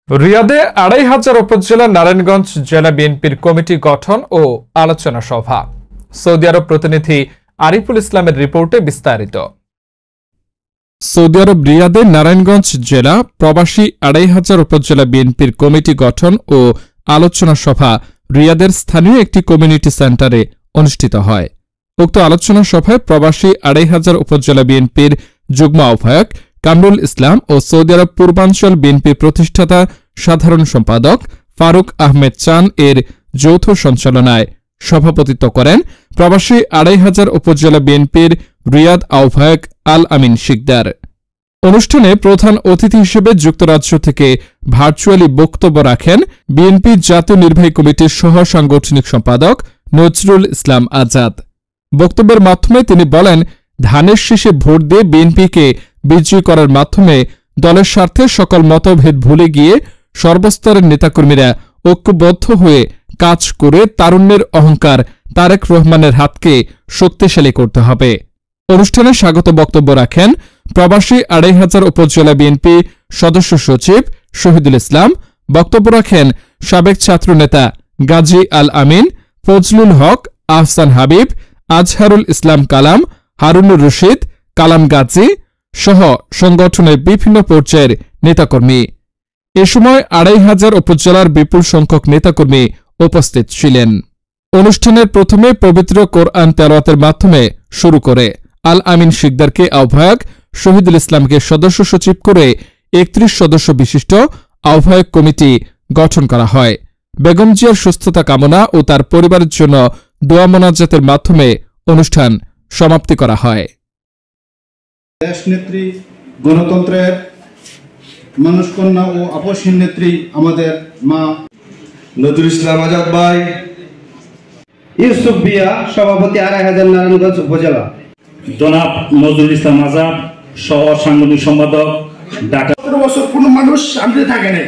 রিয়াদে ২৫০০ উপজেলা নারায়ণগঞ্জ জেলা বিএনপির কমিটি গঠন ও আলোচনা সভা। সৌদি আরব প্রতিনিধি আরিফুল ইসলামের রিপোর্টে বিস্তারিত। সৌদি আরব রিয়াদে নারায়ণগঞ্জ জেলা প্রবাসী ২৫০০ উপজেলা বিএনপির কমিটি গঠন ও আলোচনা সভা রিয়াদের স্থানীয় একটি কমিউনিটি সেন্টারে অনুষ্ঠিত হয়। উক্ত আলোচনা সভায় প্রবাসী ২৫০০ উপজেলা বিএনপির যুগ্ম আহ্বায়ক কামরুল ইসলাম ও সৌদি আরব পূর্বাঞ্চল বিএনপির প্রতিষ্ঠাতা সাধারণ সম্পাদক ফারুক আহমেদ চান এর যৌথ সঞ্চালনায় সভাপতিত্ব করেন প্রবাসী ২৫০০ উপজেলা বিএনপির রিয়াদ আহ্বায়ক আল আমিন শিকদার। অনুষ্ঠানে প্রধান অতিথি হিসেবে যুক্তরাজ্য থেকে ভার্চুয়ালি বক্তব্য রাখেন বিএনপি জাতীয় নির্বাহী কমিটির সহ সাংগঠনিক সম্পাদক নজরুল ইসলাম আজাদ। বক্তব্যের মাধ্যমে তিনি বলেন, ধানের শীষে ভোট দিয়ে বিএনপিকে বিজয়ী করার মাধ্যমে দলের স্বার্থে সকল মতভেদ ভুলে গিয়ে সর্বস্তরের নেতাকর্মীরা ঐক্যবদ্ধ হয়ে কাজ করে তারুণ্যের অহংকার তারেক রহমানের হাতকে শক্তিশালী করতে হবে। অনুষ্ঠানে স্বাগত বক্তব্য রাখেন প্রবাসী ২৫০০ উপজেলা বিএনপি সদস্য সচিব শহীদুল ইসলাম। বক্তব্য রাখেন সাবেক ছাত্রনেতা গাজী আল আমিন, ফজলুল হক, আহসান হাবিব, আজহারুল ইসলাম কালাম, হারুনুর রশিদ, কালাম গাজী সহ সংগঠনের বিভিন্ন পর্যায়ের নেতাকর্মী। এ সময় ২৫০০ উপজেলার বিপুল সংখ্যক নেতাকর্মী উপস্থিত ছিলেন। অনুষ্ঠানের প্রথমে পবিত্র কোরআন তেলাওয়াতের মাধ্যমে শুরু করে আল আমিন শিকদারকে আহ্বায়ক, শহীদুল ইসলামকে সদস্য সচিব করে ৩১ সদস্য বিশিষ্ট আহ্বায়ক কমিটি গঠন করা হয়। বেগম জিয়ার সুস্থতা কামনা ও তার পরিবারের জন্য দোয়া মোনাজাতের মাধ্যমে অনুষ্ঠান সমাপ্তি করা হয়। দেশনেত্রী, গণতন্ত্রের মানুষকন্যা ও আপসহীন নেত্রী আমাদের মা নজরুল ইসলাম আজাদ ভাই, ইউসুফ বিয়া সভাপতি ২৫০০ নারায়ণগঞ্জ উপজেলা, জনাব নজরুল ইসলাম আজাদ সহ সাংগঠনিক সম্পাদক ঢাকা। ১৭ বছর কোনো মানুষ শান্তিতে থাকে নাই।